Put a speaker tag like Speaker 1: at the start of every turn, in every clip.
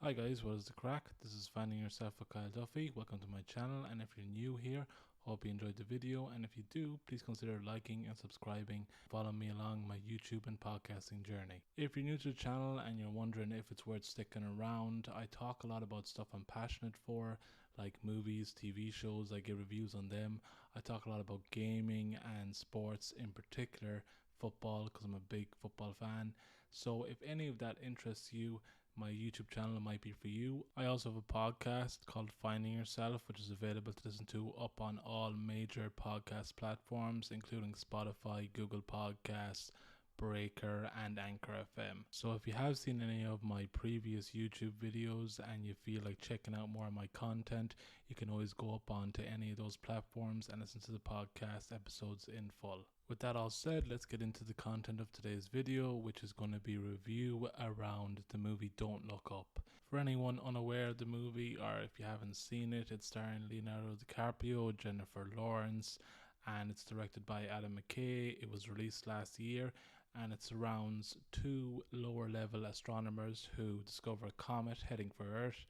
Speaker 1: Hi guys, what is the crack? This is Finding Yourself with Kyle Duffy. Welcome to my channel, and if you're new here, hope you enjoyed the video, and if you do, please consider liking and subscribing. Follow me along my YouTube and podcasting journey. If you're new to the channel and you're wondering if it's worth sticking around, I talk a lot about stuff I'm passionate for, like movies, TV shows. I give reviews on them. I talk a lot about gaming and sports, in particular football, because I'm a big football fan. So if any of that interests you, my YouTube channel might be for you. I also have a podcast called Finding Yourself, which is available to listen to up on all major podcast platforms, including Spotify, Google Podcasts, Breaker, and Anchor FM. So if you have seen any of my previous YouTube videos and you feel like checking out more of my content, you can always go up onto any of those platforms and listen to the podcast episodes in full. With that all said, let's get into the content of today's video, which is going to be a review around the movie Don't Look Up. For anyone unaware of the movie, or if you haven't seen it, it's starring Leonardo Dicaprio, Jennifer Lawrence, and it's directed by Adam McKay. It was released last year, and it surrounds two lower level astronomers who discover a comet heading for Earth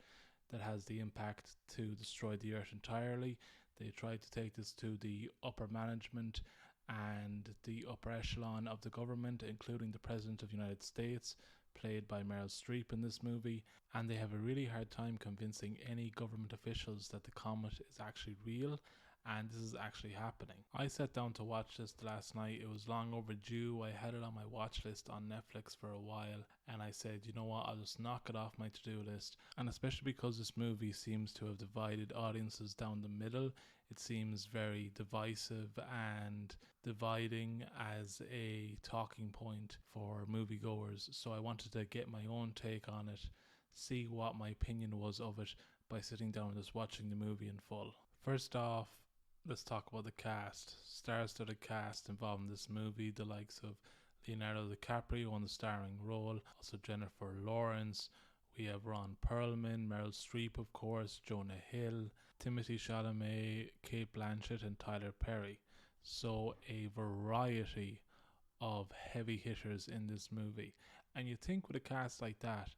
Speaker 1: that has the impact to destroy the Earth entirely. They try to take this to the upper management and the upper echelon of the government, including the President of the United States, played by Meryl Streep in this movie, and they have a really hard time convincing any government officials that the comet is actually real and this is actually happening. I sat down to watch this last night. It was long overdue. I had it on my watch list on Netflix for a while, and I said, you know what, I'll just knock it off my to-do list. And especially because this movie seems to have divided audiences down the middle, it seems very divisive and dividing as a talking point for moviegoers. So I wanted to get my own take on it, see what my opinion was of it by sitting down and just watching the movie in full. First off, let's talk about the cast. Star-studded cast involved in this movie, the likes of Leonardo DiCaprio on the starring role, also Jennifer Lawrence. We have Ron Perlman, Meryl Streep, of course, Jonah Hill, Timothée Chalamet, Cate Blanchett, and Tyler Perry. So a variety of heavy hitters in this movie. And you think with a cast like that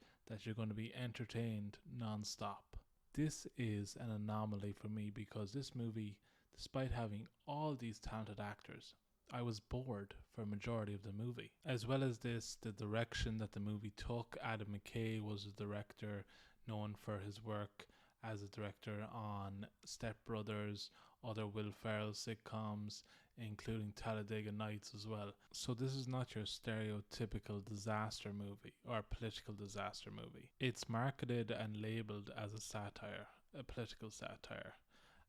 Speaker 1: you're going to be entertained non-stop. This is an anomaly for me because this movie, despite having all these talented actors, I was bored for a majority of the movie. As well as this, the direction that the movie took. Adam McKay was a director known for his work as a director on Step Brothers, other Will Ferrell sitcoms, including Talladega Nights as well. So this is not your stereotypical disaster movie or political disaster movie. It's marketed and labeled as a satire, a political satire,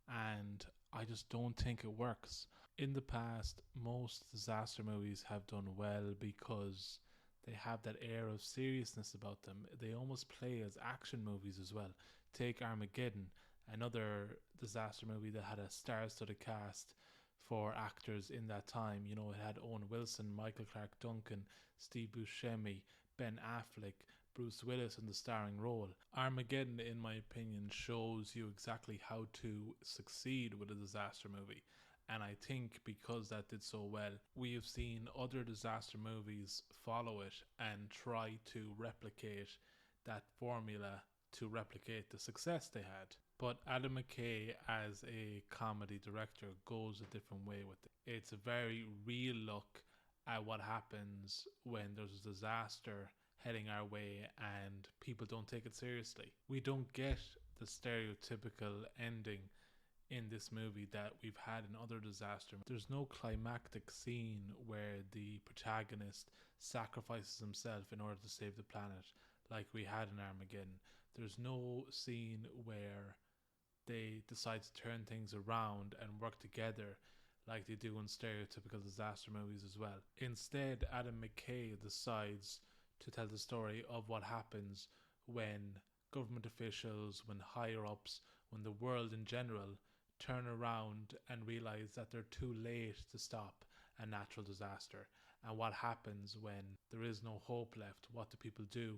Speaker 1: and I just don't think it works. In the past, most disaster movies have done well because they have that air of seriousness about them. They almost play as action movies as well. Take Armageddon, another disaster movie that had a star-studded cast for actors in that time. You know, it had Owen Wilson, Michael Clarke Duncan, Steve Buscemi, Ben Affleck, Bruce Willis in the starring role. Armageddon, in my opinion, shows you exactly how to succeed with a disaster movie. And I think because that did so well, we have seen other disaster movies follow it and try to replicate that formula to replicate the success they had. But Adam McKay, as a comedy director, goes a different way with it. It's a very real look at what happens when there's a disaster heading our way and people don't take it seriously. We don't get the stereotypical ending in this movie that we've had in other disasters. There's no climactic scene where the protagonist sacrifices himself in order to save the planet like we had in Armageddon. There's no scene where they decide to turn things around and work together like they do in stereotypical disaster movies as well. Instead, Adam McKay decides to tell the story of what happens when government officials, when higher ups, when the world in general turn around and realize that they're too late to stop a natural disaster, and what happens when there is no hope left. What do people do?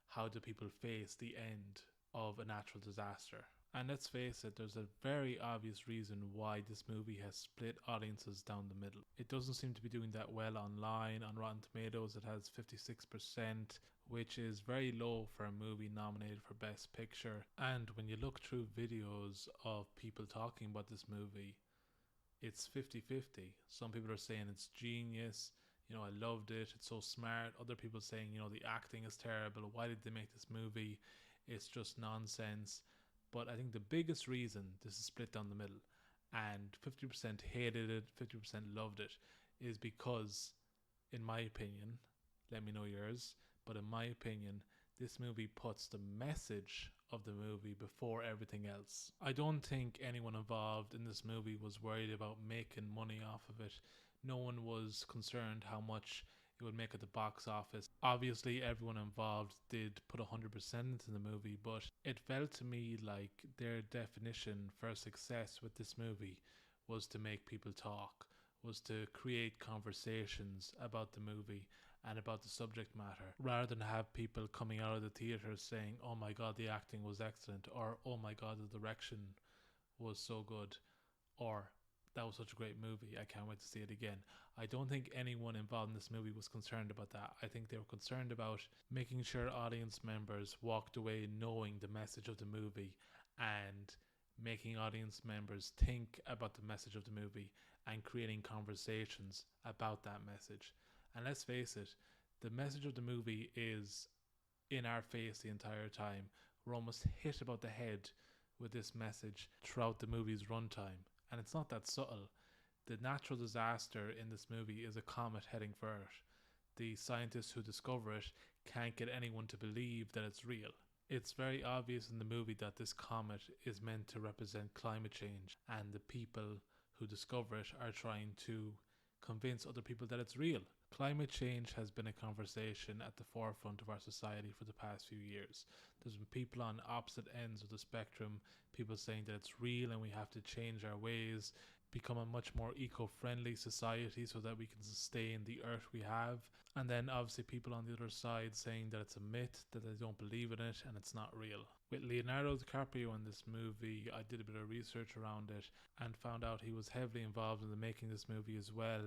Speaker 1: How do people face the end of a natural disaster. And let's face it, there's a very obvious reason why this movie has split audiences down the middle. It doesn't seem to be doing that well online. On Rotten Tomatoes, it has 56%, which is very low for a movie nominated for Best Picture. And when you look through videos of people talking about this movie, it's 50-50. Some people are saying it's genius, I loved it, it's so smart. Other people saying, the acting is terrible, why did they make this movie? It's just nonsense. But I think the biggest reason this is split down the middle and 50% hated it, 50% loved it, is because, in my opinion, let me know yours, but in my opinion, this movie puts the message of the movie before everything else. I don't think anyone involved in this movie was worried about making money off of it. No one was concerned how much it would make at the box office. Obviously, everyone involved did put 100% into the movie, but it felt to me like their definition for success with this movie was to make people talk, was to create conversations about the movie and about the subject matter, rather than have people coming out of the theatre saying, oh my god, the acting was excellent, or oh my god, the direction was so good, or that was such a great movie, I can't wait to see it again. I don't think anyone involved in this movie was concerned about that. I think they were concerned about making sure audience members walked away knowing the message of the movie and making audience members think about the message of the movie and creating conversations about that message. And let's face it, the message of the movie is in our face the entire time. We're almost hit about the head with this message throughout the movie's runtime. And it's not that subtle. The natural disaster in this movie is a comet heading for Earth. The scientists who discover it can't get anyone to believe that it's real. It's very obvious in the movie that this comet is meant to represent climate change, and the people who discover it are trying to convince other people that it's real. Climate change has been a conversation at the forefront of our society for the past few years. There's been people on opposite ends of the spectrum, people saying that it's real and we have to change our ways, become a much more eco-friendly society so that we can sustain the earth we have. And then obviously people on the other side saying that it's a myth, that they don't believe in it and it's not real. With Leonardo Dicaprio in this movie, I did a bit of research around it and found out he was heavily involved in the making of this movie as well.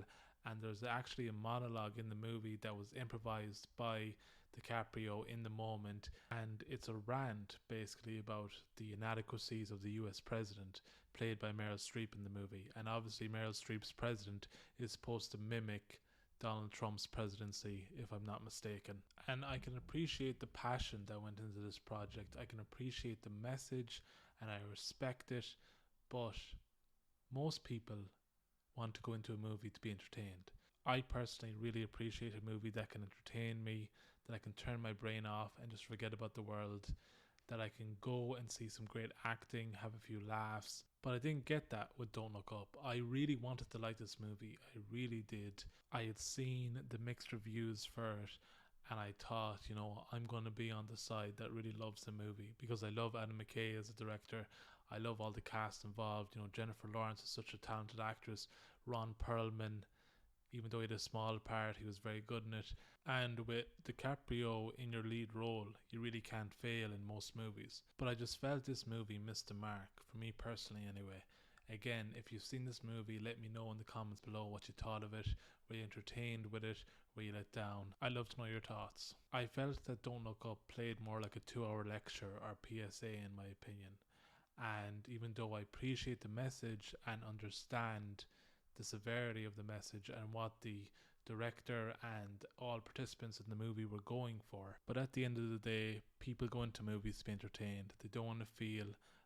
Speaker 1: And there's actually a monologue in the movie that was improvised by DiCaprio in the moment, and it's a rant basically about the inadequacies of the US president, played by Meryl Streep in the movie. And obviously Meryl Streep's president is supposed to mimic Donald Trump's presidency, if I'm not mistaken. And I can appreciate the passion that went into this project. I can appreciate the message and I respect it, but most people want to go into a movie to be entertained. I personally really appreciate a movie that can entertain me, that I can turn my brain off and just forget about the world, that I can go and see some great acting, have a few laughs. But I didn't get that with Don't Look Up. I really wanted to like this movie. I really did. I had seen the mixed reviews for it and I thought, I'm going to be on the side that really loves the movie because I love Adam McKay as a director. I love all the cast involved. Jennifer Lawrence is such a talented actress. Ron Perlman, even though he had a small part, he was very good in it. And with DiCaprio in your lead role, you really can't fail in most movies. But I just felt this movie missed the mark, for me personally anyway. Again, if you've seen this movie, let me know in the comments below what you thought of it. Were you entertained with it? Were you let down? I'd love to know your thoughts. I felt that Don't Look Up played more like a 2-hour lecture or PSA in my opinion. And even though I appreciate the message and understand the severity of the message and what the director and all participants in the movie were going for, but at the end of the day, people go into movies to be entertained. They don't want to feel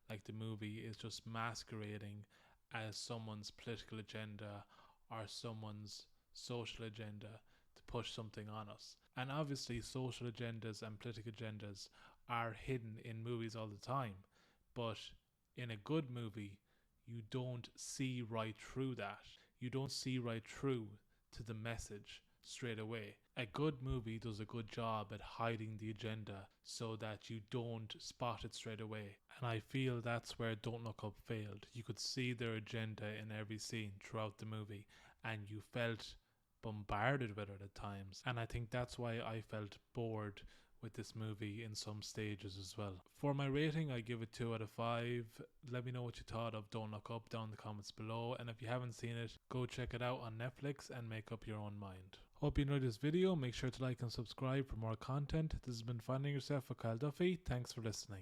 Speaker 1: like the movie is just masquerading as someone's political agenda or someone's social agenda to push something on us. And obviously social agendas and political agendas are hidden in movies all the time, but in a good movie, you don't see right through that. You don't see right through to the message straight away. A good movie does a good job at hiding the agenda so that you don't spot it straight away. And I feel that's where Don't Look Up failed. You could see their agenda in every scene throughout the movie and you felt bombarded with it at times. And I think that's why I felt bored with this movie in some stages as well. For my rating, I give it 2 out of 5. Let me know what you thought of Don't Look Up down in the comments below, and if you haven't seen it, go check it out on Netflix and make up your own mind. Hope you enjoyed this video. Make sure to like and subscribe for more content. This has been Finding Yourself with Kyle Duffy. Thanks for listening.